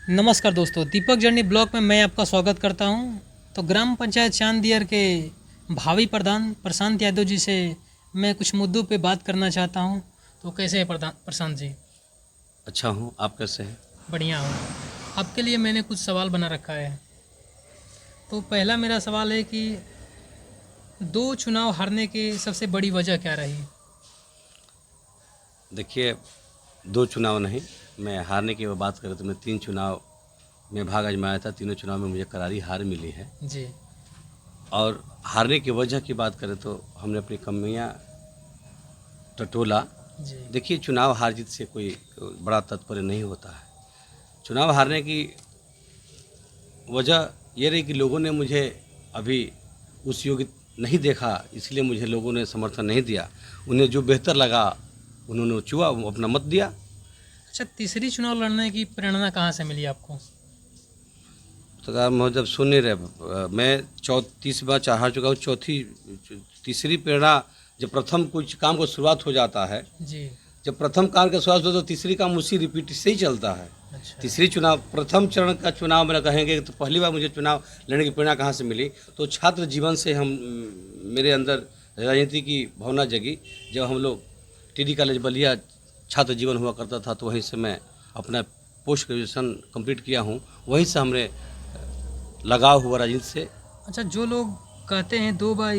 नमस्कार दोस्तों, दीपक journey blog में मैं आपका स्वागत करता हूं। तो ग्राम पंचायत चांदियर के भावी प्रधान प्रशांत यादव जी से मैं कुछ मुद्दों पे बात करना चाहता हूं। तो कैसे हैं प्रशांत जी? अच्छा हूँ। आप कैसे हैं? बढ़िया हूं। आपके लिए मैंने कुछ सवाल बना रखा है। तो पहला मेरा सवाल है कि दो चुनाव हारने की सबसे बड़ी वजह क्या रही? देखिए, 2 चुनाव नहीं, मैं हारने की बात करें तो मैं 3 चुनाव में भाग आजमाया था। तीनों चुनाव में मुझे करारी हार मिली है। जी। और हारने की वजह की बात करें तो हमने अपनी कमियां टटोला। जी। देखिए, चुनाव हार जीत से कोई बड़ा तात्पर्य नहीं होता है। चुनाव हारने की वजह ये रही कि लोगों ने मुझे अभी उस योग्य नहीं देखा, इसलिए मुझे लोगों ने समर्थन नहीं दिया। उन्हें जो बेहतर लगा उन्होंने चुना, अपना मत दिया। अच्छा, तीसरी चुनाव लड़ने की प्रेरणा कहाँ से मिली आपको? तो कहा मतलब सुन नहीं रहे। मैं 34 बार हार चुका हूँ। तीसरी प्रेरणा, जब प्रथम कुछ काम को शुरुआत हो जाता है, जी। जब प्रथम काम का शुरुआत हो तो तीसरी काम उसी रिपीट से ही चलता है। अच्छा। तीसरी चुनाव, प्रथम चरण का चुनाव मेरा कहेंगे तो पहली बार मुझे चुनाव लड़ने की प्रेरणा कहाँ से मिली, तो छात्र जीवन से मेरे अंदर राजनीति की भावना जगी। जब हम लोग टीडी कॉलेज बलिया छात्र जीवन हुआ करता था, तो वहीं से मैं अपना पोस्ट ग्रेजुएशन कंप्लीट किया हूँ। वहीं से हमने लगाव हुआ राजनीति से। अच्छा, जो लोग कहते हैं 2 बार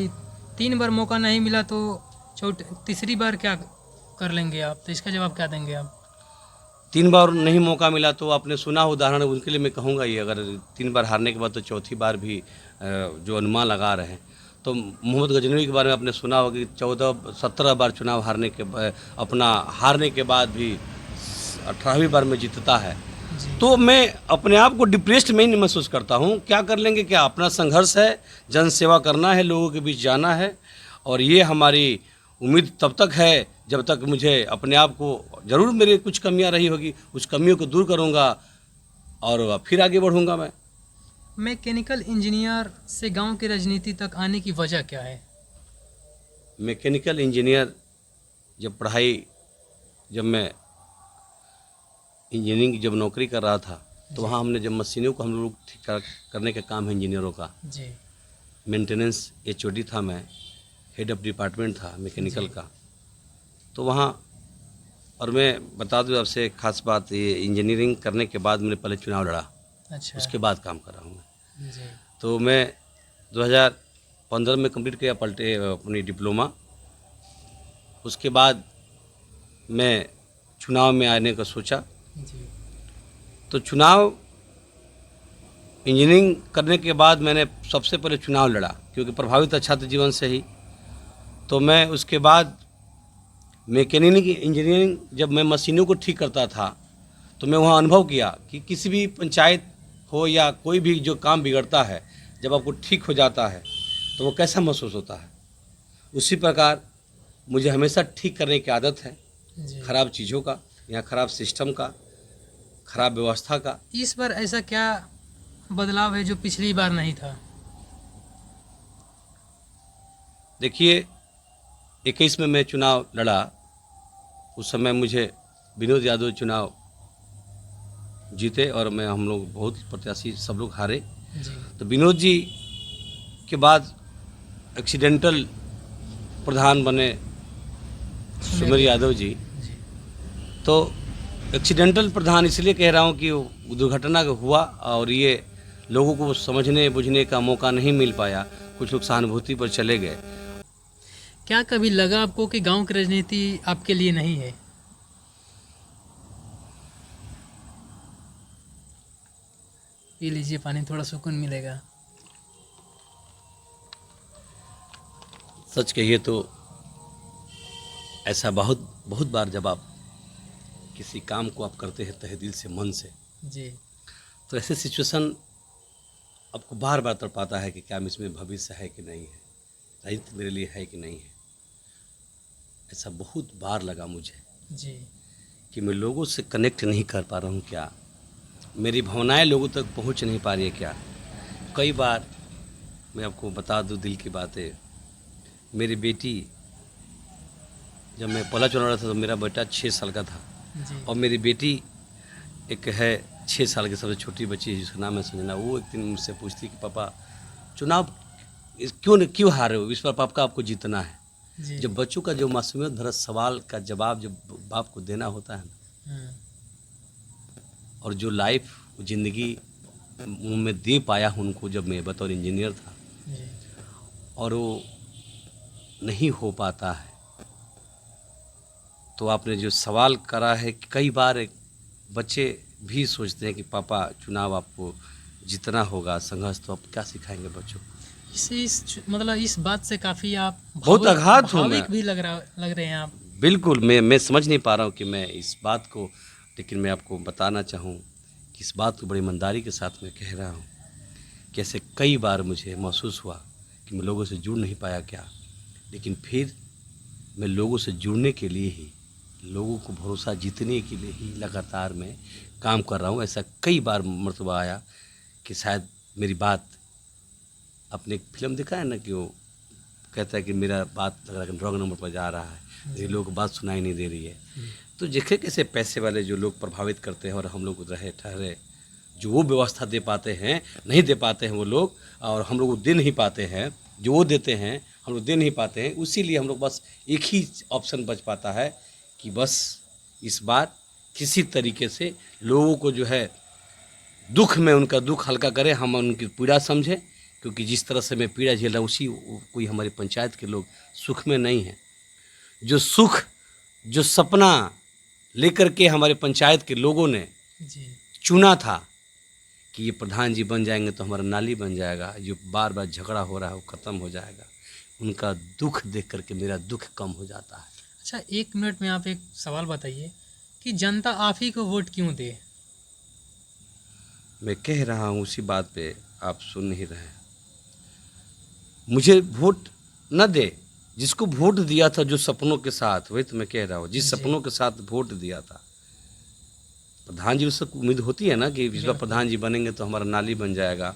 3 बार मौका नहीं मिला तो तीसरी बार क्या कर लेंगे आप? तो इसका जवाब क्या देंगे आप? 3 बार नहीं मौका मिला तो आपने सुना उदाहरण, उनके लिए मैं कहूँगा ये, अगर 3 बार हारने के बाद तो चौथी बार भी जो अनुमान लगा रहे हैं, तो मोहम्मद गजनवी के बारे में आपने सुना होगा कि 17 बार चुनाव अपना हारने के बाद भी 18वीं बार में जीतता है। जी। तो मैं अपने आप को डिप्रेस्ड में ही महसूस करता हूँ। क्या कर लेंगे, क्या अपना संघर्ष है, जन सेवा करना है, लोगों के बीच जाना है। और ये हमारी उम्मीद तब तक है जब तक मुझे अपने आप को, ज़रूर मेरी कुछ कमियां रही होगी, उस कमियों को दूर करूँगा और फिर आगे बढ़ूँगा मैं। मैकेनिकल इंजीनियर से गांव की राजनीति तक आने की वजह क्या है? मैकेनिकल इंजीनियर जब मैं इंजीनियरिंग की जब नौकरी कर रहा था, तो वहाँ हमने जब मशीनों को हम लोग ठीक करने का काम है इंजीनियरों का, जी। मेंटेनेंस एचओडी था मैं, हेड ऑफ डिपार्टमेंट था मैकेनिकल जी। का। तो वहाँ, और मैं बता दूँ आपसे एक खास बात, ये इंजीनियरिंग करने के बाद मैंने पहले चुनाव लड़ा, अच्छा। उसके बाद काम करा हूँ मैं। जी। तो मैं 2015 में कंप्लीट किया अपनी डिप्लोमा। उसके बाद मैं चुनाव में आने का सोचा। जी। तो चुनाव इंजीनियरिंग करने के बाद मैंने सबसे पहले चुनाव लड़ा, क्योंकि प्रभावित था छात्र जीवन से ही। तो मैं उसके बाद मैकेनिकल इंजीनियरिंग, जब मैं मशीनों को ठीक करता था, तो मैं वहाँ अनुभव किया कि किसी भी पंचायत हो या कोई भी जो काम बिगड़ता है, जब आपको ठीक हो जाता है तो वो कैसा महसूस होता है। उसी प्रकार मुझे हमेशा ठीक करने की आदत है, जी। ख़राब चीज़ों का या ख़राब सिस्टम का, ख़राब व्यवस्था का। इस बार ऐसा क्या बदलाव है जो पिछली बार नहीं था? देखिए, 21 में मैं चुनाव लड़ा, उस समय मुझे विनोद यादव चुनाव जीते और हम लोग बहुत प्रत्याशी सब लोग हारे। जी। तो विनोद जी के बाद एक्सीडेंटल प्रधान बने सुमेर सुमेर। यादव जी। जी। तो एक्सीडेंटल प्रधान इसलिए कह रहा हूँ कि वो दुर्घटना हुआ और ये लोगों को समझने बुझने का मौका नहीं मिल पाया, कुछ लोग सहानुभूति पर चले गए। क्या कभी लगा आपको कि गांव की राजनीति आपके लिए नहीं है? पी लीजिए पानी, थोड़ा सुकून मिलेगा। सच कहिए तो ऐसा बहुत बहुत बार जब आप किसी काम को आप करते हैं तहे दिल से, मन से, जी। तो ऐसे सिचुएशन आपको बार बार तड़पाता है कि क्या इसमें भविष्य है कि नहीं है, राजनीति मेरे लिए है कि नहीं है। ऐसा बहुत बार लगा मुझे जी। कि मैं लोगों से कनेक्ट नहीं कर पा रहा हूँ क्या, मेरी भावनाएं लोगों तक पहुँच नहीं पा रही है क्या। कई बार मैं आपको बता दूँ दिल की बातें, मेरी बेटी, जब मैं पहला चुनाव लड़ा था तो मेरा बेटा 6 साल का था जी। और मेरी बेटी एक है 6 साल की सबसे छोटी बच्ची है जिसका नाम है संजना, वो एक दिन मुझसे पूछती कि पापा चुनाव क्यों हारे हो, इस बार पापा आपको जीतना है। जी। जब बच्चों का जो मासूमियत भरा सवाल का जवाब जब बाप को देना होता है ना, हम्म, और जो लाइफ ज़िंदगी मैं दे पाया हूँ उनको जब मैं बतौर इंजीनियर था, जी। और वो नहीं हो पाता है, तो आपने जो सवाल करा है कि कई बार एक बच्चे भी सोचते हैं कि पापा चुनाव आपको जीतना होगा, संघर्ष, तो आप क्या सिखाएंगे बच्चों को? मतलब इस बात से काफ़ी आप बहुत आघात हूँ मैं। भाविक भी लग रहे हैं आप। बिल्कुल, मैं समझ नहीं पा रहा हूँ कि मैं इस बात को, लेकिन मैं आपको बताना चाहूँ कि इस बात को बड़ी ईमानदारी के साथ मैं कह रहा हूँ कि ऐसे कई बार मुझे महसूस हुआ कि मैं लोगों से जुड़ नहीं पाया क्या, लेकिन फिर मैं लोगों से जुड़ने के लिए ही, लोगों को भरोसा जीतने के लिए ही लगातार मैं काम कर रहा हूँ। ऐसा कई बार मर्तबा आया कि शायद मेरी बात, आपने एक फिल्म देखा है ना कि वो कहता है कि मेरा बात लग रहा है कि रॉन्ग नंबर पर जा रहा है, ये लोगों को बात सुनाई नहीं दे रही है। तो देखे कैसे पैसे वाले जो लोग प्रभावित करते हैं और हम लोग रहे ठहरे, जो वो व्यवस्था दे पाते हैं, नहीं दे पाते हैं वो लोग, और हम लोग दे नहीं पाते हैं, जो वो देते हैं हम लोग दे नहीं पाते हैं। उसीलिए हम लोग बस एक ही ऑप्शन बच पाता है कि बस इस बार किसी तरीके से लोगों को जो है दुख में उनका दुख हल्का करें, हम उनकी पीड़ा समझें, क्योंकि जिस तरह से मैं पीड़ा झेल रहा हूँ उसी कोई हमारी पंचायत के लोग सुख में नहीं हैं। जो सुख, जो सपना लेकर के हमारे पंचायत के लोगों ने जी। चुना था कि ये प्रधान जी बन जाएंगे तो हमारा नाली बन जाएगा, जो बार बार झगड़ा हो रहा है वो ख़त्म हो जाएगा, उनका दुख देख करके मेरा दुख कम हो जाता है। अच्छा, 1 मिनट में आप एक सवाल बताइए कि जनता आप ही को वोट क्यों दे? मैं कह रहा हूँ उसी बात पे, आप सुन नहीं रहे हैं। मुझे वोट न दे, जिसको वोट दिया था जो सपनों के साथ, वही तो मैं कह रहा हूँ, जिस जी। सपनों के साथ वोट दिया था प्रधान जी, उससे उम्मीद होती है ना कि इस बार प्रधान जी बनेंगे तो हमारा नाली बन जाएगा,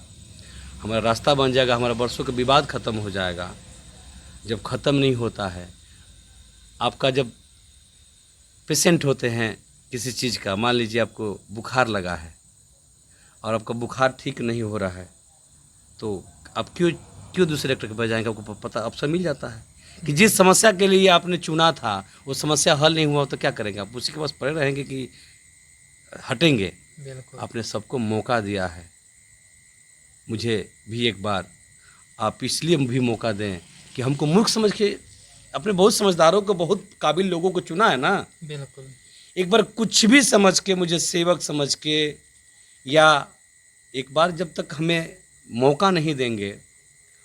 हमारा रास्ता बन जाएगा, हमारा बरसों का विवाद ख़त्म हो जाएगा। जब ख़त्म नहीं होता है, आपका जब पेशेंट होते हैं किसी चीज़ का, मान लीजिए आपको बुखार लगा है और आपका बुखार ठीक नहीं हो रहा है, तो आप क्यों दूसरे डॉक्टर के पास जाएंगे? आपको पता अवसर मिल जाता है कि जिस समस्या के लिए आपने चुना था वो समस्या हल नहीं हुआ तो क्या करेंगे? आप उसी के पास पड़े रहेंगे कि हटेंगे? बिल्कुल। आपने सबको मौका दिया है, मुझे भी एक बार आप इसलिए भी मौका दें कि हमको मूर्ख समझ के, अपने बहुत समझदारों को, बहुत काबिल लोगों को चुना है ना, बिल्कुल। एक बार कुछ भी समझ के, मुझे सेवक समझ के, या एक बार जब तक हमें मौका नहीं देंगे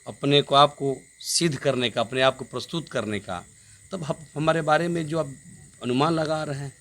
अपने को, आपको सिद्ध करने का, अपने आप को प्रस्तुत करने का, तब हमारे बारे में जो आप अनुमान लगा रहे हैं